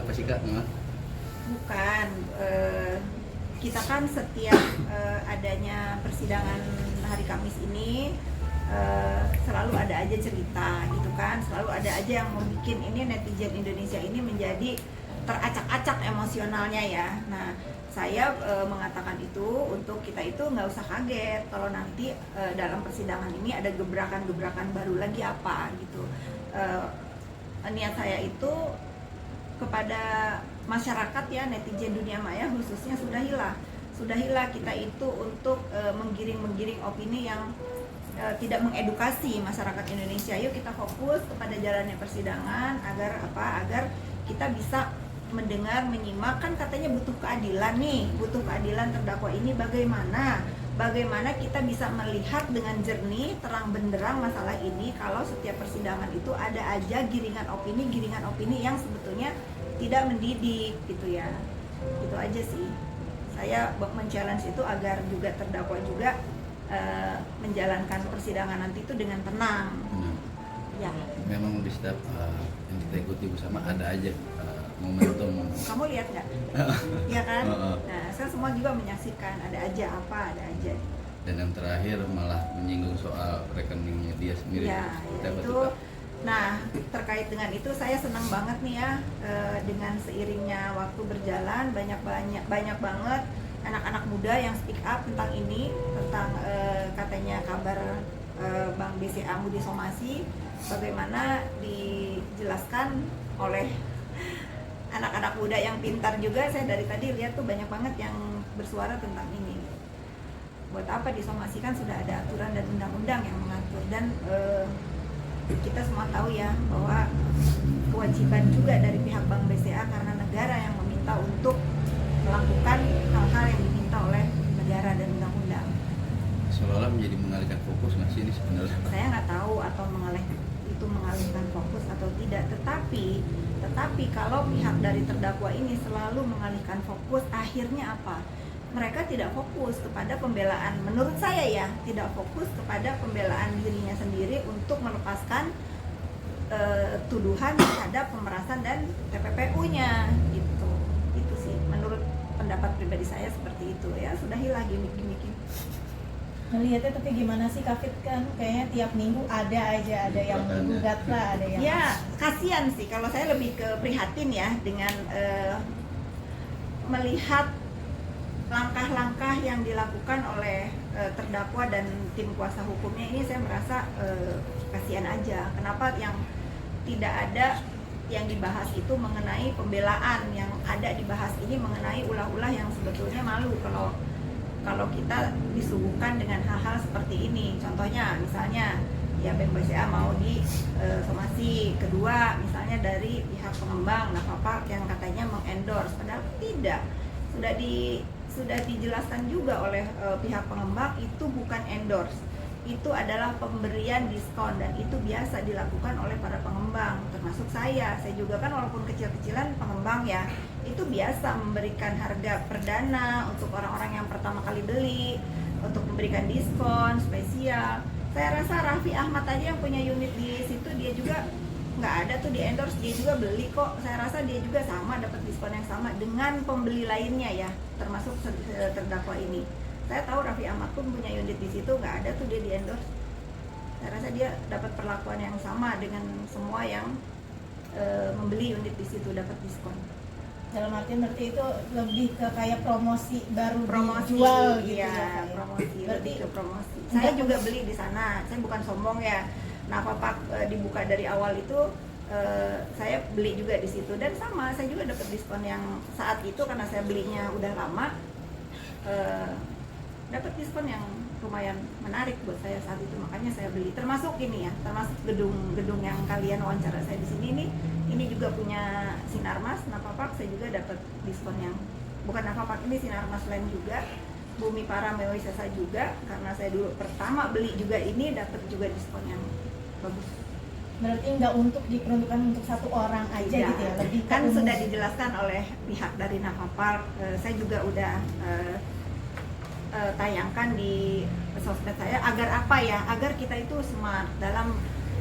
apa sih Kak? Bukan, kita kan setiap adanya persidangan hari Kamis ini selalu ada aja cerita gitu kan, selalu ada aja yang membuat ini netizen Indonesia ini menjadi teracak-acak emosionalnya ya. Nah, saya mengatakan itu untuk kita itu nggak usah kaget kalau nanti dalam persidangan ini ada gebrakan-gebrakan baru lagi apa gitu. Niat saya itu kepada masyarakat ya, netizen dunia maya khususnya, sudahilah kita itu untuk menggiring opini yang tidak mengedukasi masyarakat Indonesia. Yuk kita fokus kepada jalannya persidangan agar kita bisa mendengar, menyimak, kan katanya butuh keadilan nih, butuh keadilan terdakwa ini. Bagaimana kita bisa melihat dengan jernih, terang benderang masalah ini kalau setiap persidangan itu ada aja giringan opini yang sebetulnya tidak mendidik gitu ya. Itu aja sih. Saya men-challenge itu agar juga terdakwa juga menjalankan persidangan nanti itu dengan tenang. Ya. Memang di setiap yang kita ikuti bersama ada aja momentum. Kamu lihat nggak? Iya kan? Nah, saya semua juga menyaksikan ada aja. Dan yang terakhir malah menyinggung soal rekeningnya dia sendiri. Ya itu. Nah, terkait dengan itu saya senang banget nih ya, dengan seiringnya waktu berjalan banyak banget anak-anak muda yang speak up tentang ini, tentang katanya kabar Bang BCA Budi Somasi, bagaimana dijelaskan oleh anak-anak muda yang pintar juga. Saya dari tadi lihat tuh banyak banget yang bersuara tentang ini. Buat apa disomasi, kan sudah ada aturan dan undang-undang yang mengatur, dan kita semua tahu ya bahwa kewajiban juga dari pihak Bank BCA karena negara yang meminta untuk melakukan hal-hal yang diminta oleh negara dan undang-undang. Seolah-olah menjadi mengalihkan fokus nggak sih ini sebenarnya? Saya nggak tahu atau mengalihkan fokus atau tidak, tetapi kalau pihak dari terdakwa ini selalu mengalihkan fokus, akhirnya apa? Mereka tidak fokus kepada pembelaan, menurut saya ya, tidak fokus kepada pembelaan dirinya sendiri untuk melepaskan tuduhan terhadap pemerasan dan TPPU-nya gitu. Itu sih menurut pendapat pribadi saya seperti itu ya. Sudahilah gimmick-gimmicking. Melihatnya tapi gimana sih Kak Fit, kan kayaknya tiap minggu ada yang menggugat lah, ada yang ya kasihan sih. Kalau saya lebih ke prihatin ya dengan melihat langkah-langkah yang dilakukan oleh terdakwa dan tim kuasa hukumnya ini. Saya merasa kasihan aja. Kenapa yang tidak ada yang dibahas itu mengenai pembelaan, yang ada dibahas ini mengenai ulah-ulah yang sebetulnya malu kalau kita disuguhkan dengan hal-hal seperti ini. Contohnya misalnya ya Bank BCA mau somasi, kedua misalnya dari pihak pengembang Navapark yang katanya mengendorse, padahal tidak. Sudah dijelaskan juga oleh pihak pengembang itu bukan endorse, itu adalah pemberian diskon, dan itu biasa dilakukan oleh para pengembang, termasuk saya juga kan walaupun kecil-kecilan pengembang ya, itu biasa memberikan harga perdana untuk orang-orang yang pertama kali beli, untuk memberikan diskon spesial. Saya rasa Raffi Ahmad aja yang punya unit di situ, dia juga nggak ada tuh di endorse, dia juga beli kok. Saya rasa dia juga sama dapat diskon yang sama dengan pembeli lainnya ya, termasuk terdakwa ini. Saya tahu Raffi Ahmad pun punya unit di situ, nggak ada tuh dia di endorse. Saya rasa dia dapat perlakuan yang sama dengan semua yang membeli unit di situ, dapat diskon. dalam artian berarti itu lebih ke kayak promosi baru Promosi, dijual gitu ya, ya. promosi, Berarti lebih ke promosi. Saya juga beli di sana, saya bukan sombong ya. Navapark dibuka dari awal itu saya beli juga di situ, dan sama saya juga dapat diskon yang saat itu karena saya belinya udah lama, dapat diskon yang lumayan menarik buat saya saat itu, makanya saya beli. Termasuk ini ya, termasuk gedung yang kalian wawancara saya di sini ini juga punya Sinarmas Navapark, saya juga dapat diskon yang bukan Navapark, ini Sinarmas Land juga, Bumi Para Mewisesa juga, karena saya dulu pertama beli juga ini, dapat juga diskon yang bagus. Berarti nggak diperuntukkan untuk satu orang aja Tidak. gitu ya, lebih Kan umum. sudah dijelaskan oleh pihak dari Navapark, saya juga udah tayangkan di sosmed saya, agar apa ya, agar kita itu smart dalam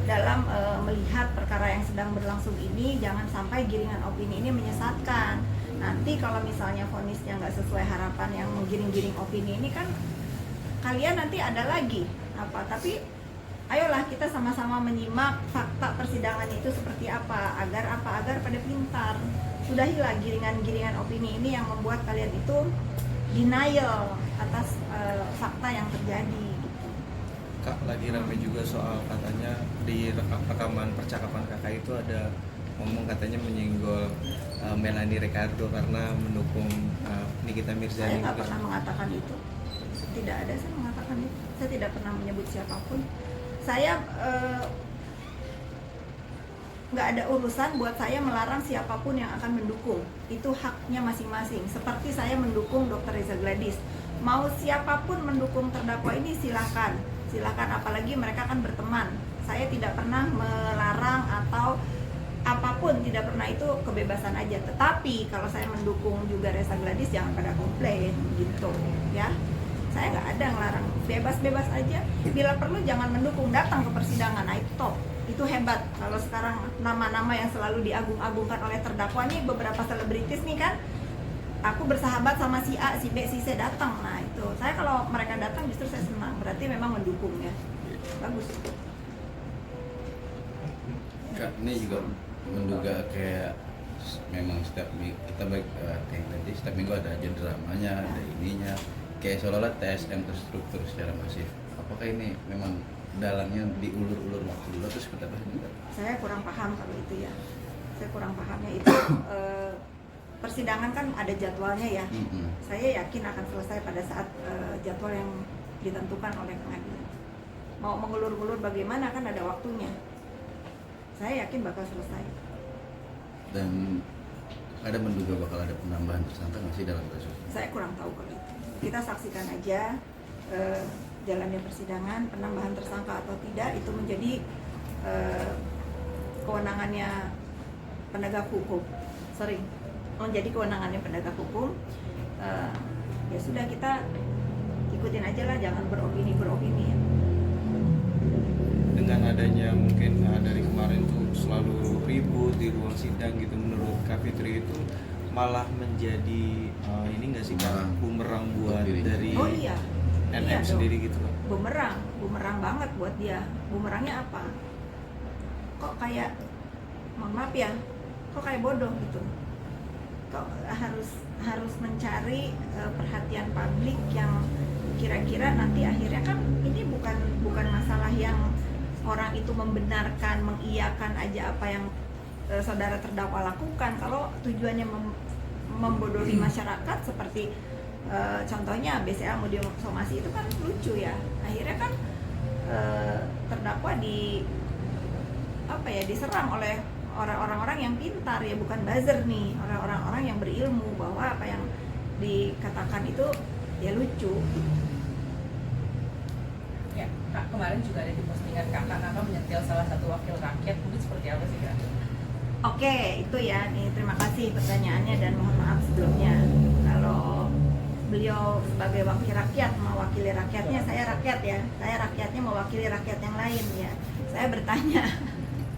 dalam melihat perkara yang sedang berlangsung ini. Jangan sampai giringan opini ini menyesatkan. Nanti kalau misalnya vonisnya nggak sesuai harapan yang menggiring-giring opini ini kan kalian nanti ada lagi apa. Tapi ayolah kita sama-sama menyimak fakta persidangan itu seperti apa agar pada pintar. Sudahilah giringan-giringan opini ini yang membuat kalian itu denial atas fakta yang terjadi. Kak, lagi rame juga soal katanya di rekaman percakapan kakak itu ada ngomong katanya menyinggol Melanie Ricardo karena mendukung Nikita Saya Mirzani. nggak pernah mengatakan itu. Tidak ada saya mengatakan itu. Saya tidak pernah menyebut siapapun. Saya nggak ada urusan buat saya melarang siapapun yang akan mendukung. Itu haknya masing-masing. Seperti saya mendukung Dr. Reza Gladys. Mau siapapun mendukung terdakwa ini silakan. Silakan, apalagi mereka kan berteman. Saya tidak pernah melarang atau apapun, tidak pernah, itu kebebasan aja. Tetapi kalau saya mendukung juga Reza Gladys jangan pada komplain gitu ya. Saya nggak ada ngelarang, bebas-bebas aja. Bila perlu jangan mendukung, datang ke persidangan. Nah itu top, itu hebat. Kalau sekarang nama-nama yang selalu diagung-agungkan oleh terdakwa nih, beberapa selebritis nih kan, aku bersahabat sama si A, si B, si C, datang. Nah itu, saya kalau mereka datang justru saya senang, berarti memang mendukung ya. Bagus itu. Kak, ini juga menduga kayak memang setiap minggu kita baik kayak tadi setiap minggu ada aja dramanya, ada ininya, kayak seolah-olah TSM terstruktur secara masif. Apakah ini memang dalangnya diulur-ulur waktu dulu atau seperti apa sih? Saya kurang paham kalau itu ya. Saya kurang pahamnya itu. Persidangan kan ada jadwalnya ya. Saya yakin akan selesai pada saat jadwal yang ditentukan oleh pengadilan. Mau mengulur-ulur bagaimana kan ada waktunya. Saya yakin bakal selesai. Dan ada menduga bakal ada penambahan tersangka masih dalam kasus. Saya kurang tahu kalau itu. Kita saksikan aja jalannya persidangan, penambahan tersangka atau tidak itu menjadi kewenangannya penegak hukum. Menjadi kewenangannya penegak hukum. Ya sudah, kita ikutin aja lah, jangan beropini ya. Dengan adanya mungkin dari kemarin tuh selalu ribut di ruang sidang gitu, menurut Kak Fitri itu malah menjadi ini nggak sih Kak, bumerang buat dari Oh iya. NM Iya sendiri gitu Kak? Bumerang banget buat dia. Bumerangnya apa? Kok kayak, mohon maaf ya, kok kayak bodoh gitu. Kok harus mencari perhatian publik yang kira-kira nanti akhirnya kan ini bukan masalah yang orang itu membenarkan, mengiyakan aja apa yang saudara terdakwa lakukan. Kalau tujuannya membodohi masyarakat seperti contohnya BCA mau somasi itu kan lucu ya. Akhirnya kan terdakwa diserang oleh orang-orang yang pintar ya, bukan buzzer nih, orang-orang yang berilmu bahwa apa yang dikatakan itu ya lucu. Ya, Kak, kemarin juga ada di postingan kakak menyentil salah satu wakil rakyat, mungkin seperti apa sih Kak? Oke, itu ya, nih terima kasih pertanyaannya dan mohon maaf sebelumnya. Kalau beliau sebagai wakil rakyat mewakili rakyatnya, saya rakyat ya, saya rakyatnya mewakili rakyat yang lain ya. Saya bertanya,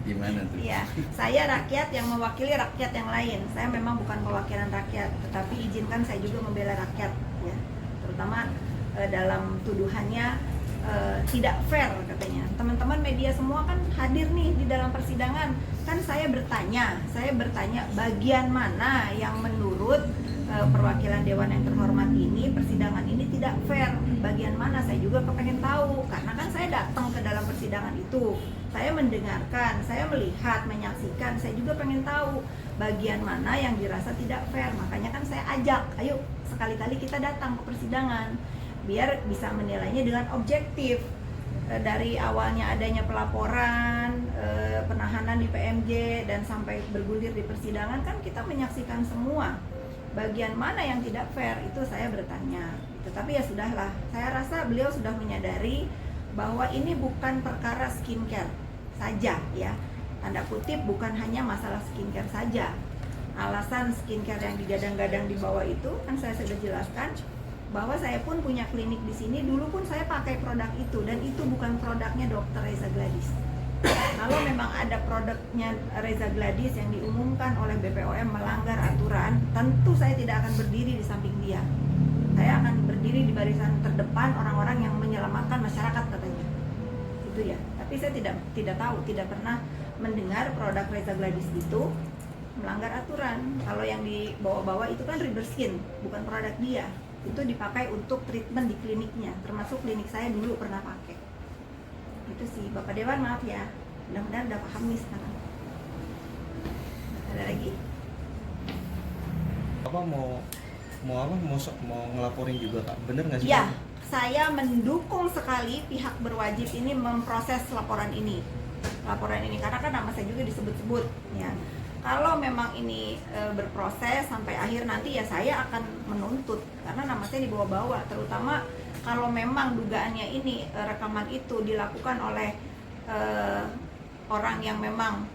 Gimana tuh? iya, saya rakyat yang mewakili rakyat yang lain. Saya memang bukan perwakilan rakyat, tetapi izinkan saya juga membela rakyat ya. Terutama dalam tuduhannya tidak fair katanya. Teman-teman media semua kan hadir nih di dalam persidangan. Kan saya bertanya bagian mana yang menurut perwakilan dewan yang terhormat ini, persidangan ini tidak fair. Bagian mana saya juga kepengen tahu, karena kan saya datang ke dalam persidangan itu. Saya mendengarkan, saya melihat, menyaksikan, saya juga pengen tahu bagian mana yang dirasa tidak fair. Makanya kan saya ajak, ayo sekali-kali kita datang ke persidangan biar bisa menilainya dengan objektif. Dari awalnya adanya pelaporan, penahanan di PMJ dan sampai bergulir di persidangan kan kita menyaksikan semua. Bagian mana yang tidak fair itu saya bertanya. Tetapi ya sudahlah, saya rasa beliau sudah menyadari bahwa ini bukan perkara skincare saja ya. Tanda kutip, bukan hanya masalah skincare saja. Alasan skincare yang digadang-gadang di bawah itu kan saya sudah jelaskan bahwa saya pun punya klinik di sini, dulu pun saya pakai produk itu dan itu bukan produknya Dr. Reza Gladys. kalau memang ada produknya Reza Gladys yang diumumkan oleh BPOM melanggar aturan, tentu saya tidak akan berdiri di samping dia. Saya akan berdiri di barisan terdepan orang-orang yang menyelamatkan masyarakat katanya. Itu ya. Tapi saya tidak tahu, tidak pernah mendengar produk Reza Gladys itu melanggar aturan. Kalau yang dibawa-bawa itu kan Riberskin, bukan produk dia. Itu dipakai untuk treatment di kliniknya, termasuk klinik saya dulu pernah pakai. Itu sih, Bapak Dewan maaf ya. Mudah-mudahan udah paham nih sekarang. Ada lagi? Apa mau ngelaporin juga Kak? Bener nggak sih? Ya, saya mendukung sekali pihak berwajib ini memproses laporan ini. Karena kan nama saya juga disebut-sebut ya. Kalau memang ini berproses sampai akhir nanti ya saya akan menuntut karena nama saya dibawa-bawa, terutama kalau memang dugaannya ini rekaman itu dilakukan oleh orang yang memang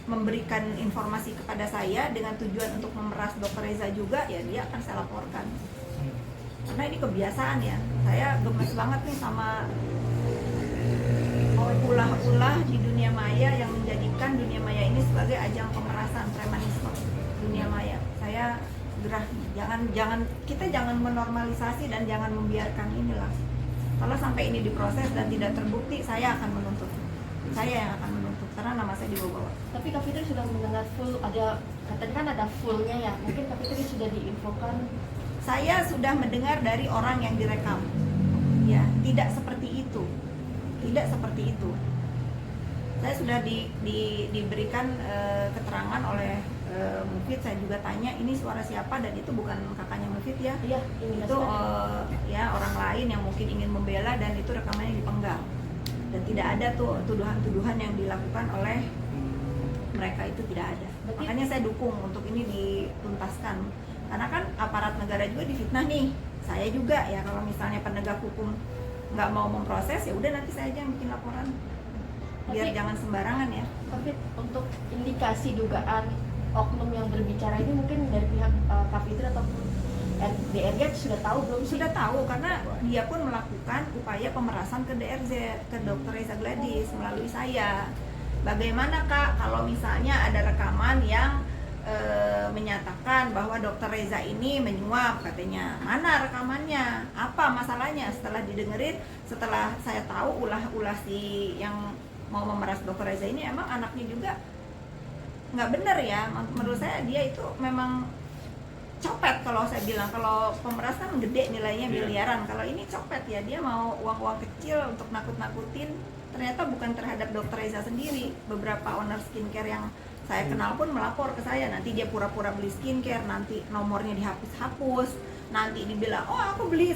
memberikan informasi kepada saya dengan tujuan untuk memeras Dr. Reza juga, ya dia akan saya laporkan. Karena ini kebiasaan ya, saya gemes banget nih sama ulah-ulah di dunia maya yang menjadikan dunia maya ini sebagai ajang pemerasan premanisme dunia maya. Saya gerah, kita jangan menormalisasi dan jangan membiarkan inilah. Kalau sampai ini diproses dan tidak terbukti, saya akan menuntut. Saya yang akan menuntut karena nama saya dibawa-bawa. Tapi Kak Fitri sudah mendengar full, katanya kan ada fullnya ya, mungkin Kak Fitri sudah diinfokan. Saya sudah mendengar dari orang yang direkam. Ya, tidak seperti itu. Saya sudah diberikan keterangan oleh Mufid. Saya juga tanya ini suara siapa, dan itu bukan kakaknya Mufid ya. Iya, ini Itu ya orang lain yang mungkin ingin membela, dan itu rekamannya dipenggal. Dan tidak ada tuh tuduhan-tuduhan yang dilakukan oleh mereka, itu tidak ada. Berarti, makanya saya dukung untuk ini dituntaskan. Karena kan aparat negara juga difitnah nih. Saya juga ya, kalau misalnya penegak hukum nggak mau memproses, ya udah nanti saya aja yang bikin laporan. Biar jangan sembarangan ya. Tapi untuk indikasi dugaan oknum yang berbicara ini mungkin dari pihak Kak Fitri ataupun DRG sudah tahu belum sih? Sudah tahu, karena dia pun melakukan upaya pemerasan ke DRZ, ke Dr. Reza Gladys melalui saya. Bagaimana Kak kalau misalnya ada rekaman yang menyatakan bahwa Dr. Reza ini menyuap katanya. Mana rekamannya? Apa masalahnya? Setelah didengerin, setelah saya tahu ulah-ulah si yang mau memeras Dr. Reza ini emang anaknya juga nggak benar ya. Menurut saya dia itu memang copet. Kalau saya bilang, kalau pemeras kan gede nilainya miliaran, kalau ini copet ya, dia mau uang-uang kecil untuk nakut-nakutin. Ternyata bukan terhadap Dr. Reza sendiri. Beberapa owner skincare yang saya kenal pun melapor ke saya. Nanti dia pura-pura beli skincare, nanti nomornya dihapus-hapus, nanti dibilang, oh aku beli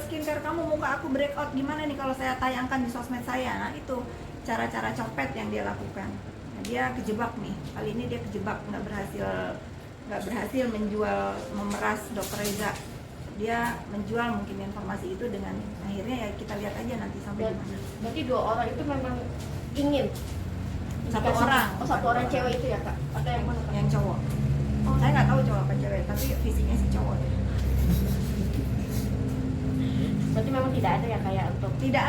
skincare kamu, muka aku breakout, gimana nih kalau saya tayangkan di sosmed saya. Nah itu cara-cara copet yang dia lakukan. Nah, dia kejebak nih, kali ini dia kejebak, nggak berhasil menjual, memeras Dr. Reza. Dia menjual mungkin informasi itu dengan akhirnya ya kita lihat aja nanti sampai di mana. Berarti 2 orang itu memang ingin Satu indikasi- orang. Oh, 1 orang cewek itu ya Kak? Atau yang mana Kak? Yang cowok. Saya nggak tahu cowok apa cewek, tapi fisiknya si cowok ya. Berarti memang tidak ada ya kayak untuk Tidak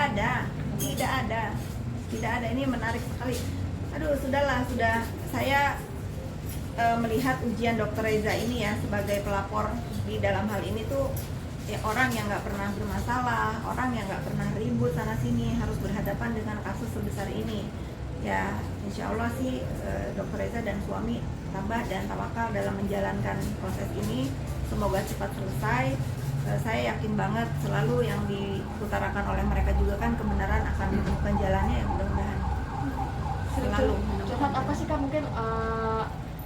ada. Ini menarik sekali. Aduh, sudah saya melihat ujian Dr. Reza ini ya sebagai pelapor di dalam hal ini tuh ya, orang yang nggak pernah bermasalah, orang yang nggak pernah ribut sana sini harus berhadapan dengan kasus sebesar ini. Ya, insya Allah sih Dr. Reza dan suami tabah dan tawakal dalam menjalankan proses ini. Semoga cepat selesai. Saya yakin banget selalu yang diutarakan oleh mereka juga kan kebenaran akan menemukan jalannya, ya mudah-mudahan. Selalu. curhat apa sih Kak? Mungkin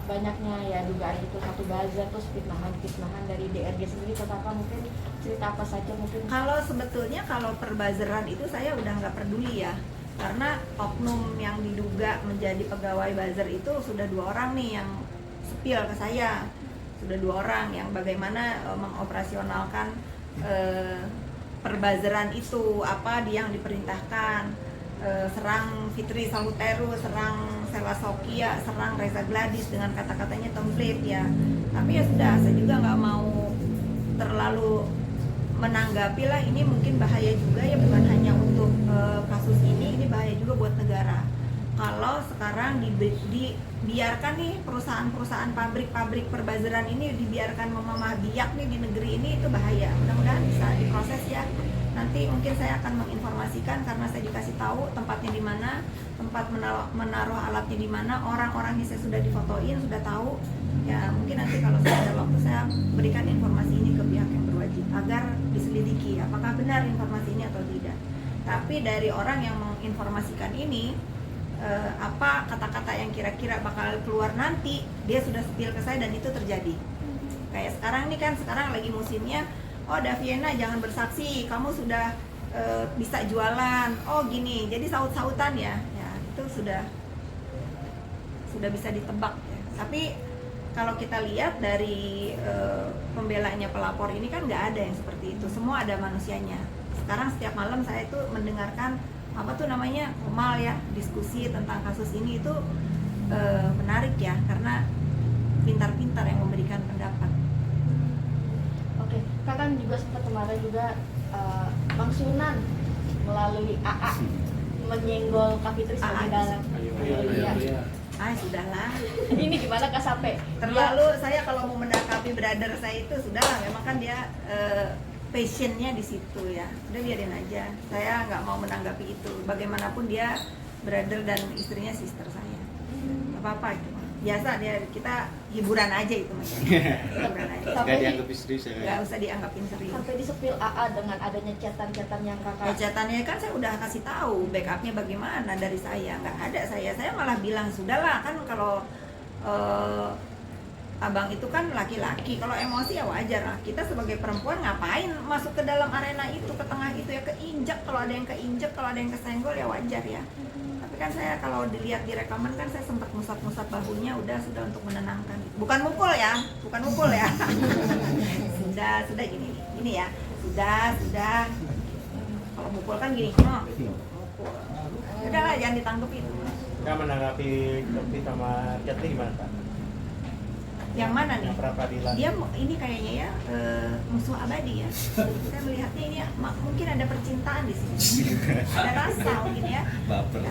banyaknya ya dugaan itu satu buzzer, terus fitnahan dari DRG sendiri, atau apa mungkin cerita apa saja mungkin? Kalau sebetulnya kalau perbuzzeran itu saya udah nggak peduli ya, karena oknum yang diduga menjadi pegawai buzzer itu sudah 2 orang nih yang sepil ke saya. Sudah 2 orang yang bagaimana mengoperasionalkan perbuzzeran itu, apa dia yang diperintahkan, serang Fitri Sahuteru, serang Sela Sokia, serang Reza Gladys dengan kata-katanya template ya. Tapi ya sudah, saya juga nggak mau terlalu menanggapi lah. Ini mungkin bahaya juga ya, bukan hanya untuk kasus ini bahaya juga buat negara. kalau sekarang dibiarkan nih perusahaan-perusahaan pabrik perbazaran ini dibiarkan memamah biak nih di negeri ini, itu bahaya. Mudah-mudahan bisa diproses ya. Nanti mungkin saya akan menginformasikan karena saya dikasih tahu tempatnya di mana, tempat menaruh alatnya di mana, orang-orangnya saya sudah difotoin, sudah tahu. Ya mungkin nanti kalau saya ada waktu saya berikan informasi ini ke pihak yang berwajib agar diselidiki apakah benar informasi ini atau tidak. Tapi dari orang yang menginformasikan ini, apa kata-kata yang kira-kira bakal keluar nanti, dia sudah spill ke saya dan itu terjadi. Kayak sekarang nih kan, sekarang lagi musimnya, oh Daviena jangan bersaksi, kamu sudah bisa jualan, oh gini, jadi saut-sautan ya, itu sudah bisa ditebak ya. Tapi kalau kita lihat dari pembelanya pelapor ini kan nggak ada yang seperti itu, semua ada manusianya. Sekarang setiap malam saya itu mendengarkan apa tuh namanya Kemal ya, diskusi tentang kasus ini itu menarik ya, karena pintar-pintar yang memberikan pendapat. Oke, Kakak juga sempat kemarin juga Bang Sunan melalui AA menyenggol Kak Fitri sebagai dalam. Sudahlah. Ini gimana Kak sampai? Terlalu saya kalau mau mendakapi brother saya itu sudahlah, memang kan dia passionnya di situ ya. Udah biarin aja. Saya nggak mau menanggapi itu. Bagaimanapun dia brother dan istrinya sister saya. Gak apa-apa itu. Biasa dia, kita hiburan aja itu Mas. Hiburan aja. Sampai dianggap serius ya. Nggak usah dianggapin serius. sampai di sepil AA dengan adanya chatan-chatan yang Kakak. Catannya kan saya udah kasih tahu backupnya bagaimana dari saya, nggak ada saya malah bilang sudahlah kan kalau abang itu kan laki-laki, kalau emosi ya wajar lah. Kita sebagai perempuan ngapain masuk ke dalam arena itu, ke tengah itu ya, keinjak, kalau ada yang keinjak, kalau ada yang kesenggol ya wajar ya. Tapi kan saya kalau dilihat di rekaman kan saya sempat musap-musap bahunya, sudah untuk menenangkan. Bukan mukul ya. sudah gini ya. Sudah. Kalau mukul kan gini, mukul. Udahlah jangan ditangkepin. Kak menanggapi Kopi sama Jatli gimana Kak? Yang mana nih? Yang pra peradilan. Dia ini kayaknya ya musuh abadi ya. Saya melihatnya ini mungkin ada percintaan di sini. Ada rasa mungkin ya. Baper.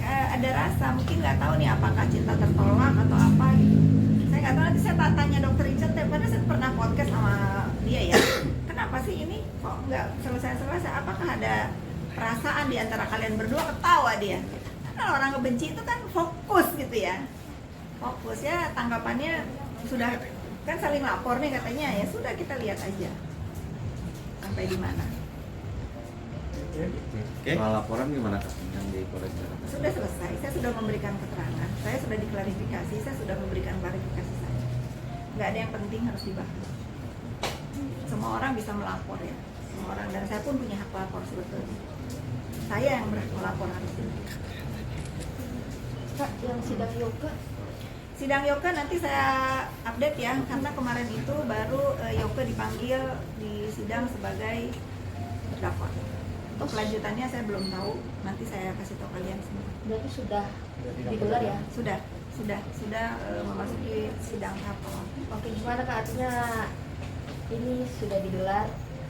Ada rasa, mungkin nggak tahu nih apakah cinta tertolak atau apa gitu. Saya nggak tahu, nanti saya tanya Dokter Richard, karena saya pernah podcast sama dia ya. Kenapa sih ini kok nggak selesai? Apakah ada perasaan di antara kalian berdua? Ketawa dia. Karena orang kebenci itu kan fokus gitu ya. Fokus ya, tanggapannya sudah kan saling lapor nih katanya, ya sudah kita lihat aja sampai di mana. Oke. Soal laporan gimana Kak yang di Polres Jakarta? Sudah selesai, saya sudah memberikan keterangan, saya sudah diklarifikasi, saya sudah memberikan klarifikasi saya. Nggak ada yang penting harus dibahas. Semua orang bisa melapor ya, semua orang, dan saya pun punya hak lapor sebetulnya. Saya yang berhak melapor harusnya. Kak, yang sidang Yoga Sidang Yoga nanti saya update ya, karena kemarin itu baru Yoga dipanggil di sidang sebagai terdakwa. Untuk kelanjutannya saya belum tahu, nanti saya kasih tahu kalian semua. berarti sudah digelar ya? Sudah memasuki sidang tahap awal. Oke, gimana Kak, artinya ini sudah digelar,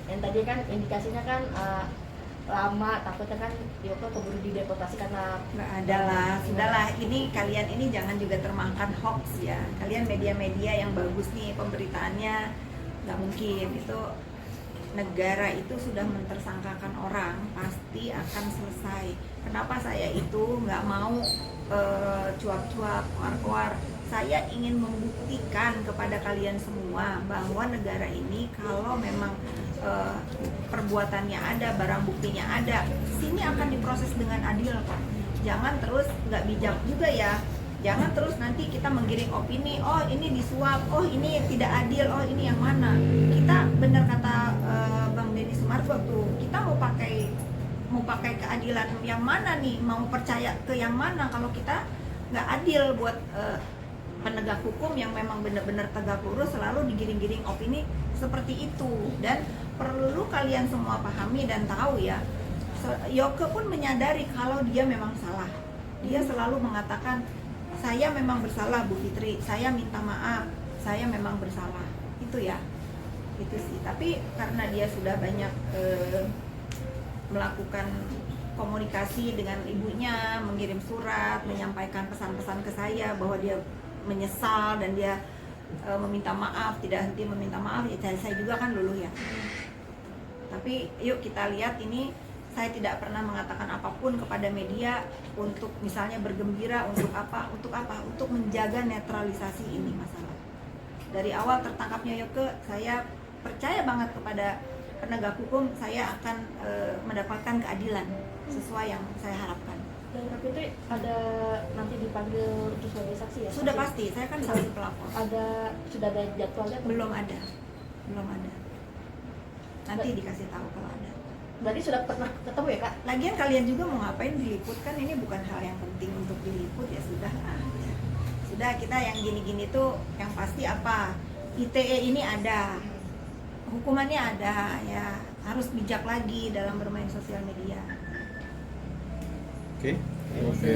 yang tadi kan indikasinya kan lama, takutnya kan Yoga keburu dideportasi karena Nggak ada lah, sudahlah. Ini kalian ini jangan juga termakan hoax ya. Kalian media-media yang bagus nih pemberitaannya, nggak mungkin. Itu negara itu sudah mentersangkakan orang, pasti akan selesai. Kenapa saya itu nggak mau cuap-cuap, keluar-keluar? Saya ingin membuktikan kepada kalian semua bahwa negara ini kalau memang perbuatannya ada, barang buktinya ada, sini akan diproses dengan adil kok. Jangan terus nggak bijak juga ya. Jangan terus nanti kita menggiring opini, oh ini disuap, oh ini tidak adil, oh ini yang mana. Kita benar kata Bang Denny Sumargo tuh, kita mau pakai keadilan yang mana nih? Mau percaya ke yang mana kalau kita nggak adil buat penegak hukum yang memang benar-benar tegak lurus, selalu digiring-giring opini seperti itu. Dan perlu kalian semua pahami dan tahu ya, Yoke pun menyadari kalau dia memang salah. Dia selalu mengatakan, saya memang bersalah Bu Fitri, saya minta maaf, saya memang bersalah. Itu ya, itu sih. Tapi karena dia sudah banyak melakukan komunikasi dengan ibunya, mengirim surat, menyampaikan pesan-pesan ke saya bahwa dia menyesal dan dia meminta maaf, tidak henti meminta maaf. Ya saya juga kan luluh ya. Tapi yuk kita lihat ini, saya tidak pernah mengatakan apapun kepada media untuk misalnya bergembira, untuk apa? Untuk menjaga netralisasi ini masalah. Dari awal tertangkapnya Yoke, saya percaya banget kepada penegak hukum, saya akan mendapatkan keadilan sesuai yang saya harapkan. Dan Kak Fitri ada nanti dipanggil untuk sebagai saksi ya? Sudah Saksi? pasti, saya kan saksi pelapor. Sudah ada jadwalnya? Belum ada. Nanti dikasih tahu kalau ada. Berarti sudah pernah ketemu ya Kak? Lagian kalian juga mau ngapain diliput, kan ini bukan hal yang penting untuk diliput, ya sudah lah. Sudah, kita yang gini-gini tuh yang pasti apa? ITE ini ada, hukumannya ada, ya harus bijak lagi dalam bermain sosial media. Oke. Oke.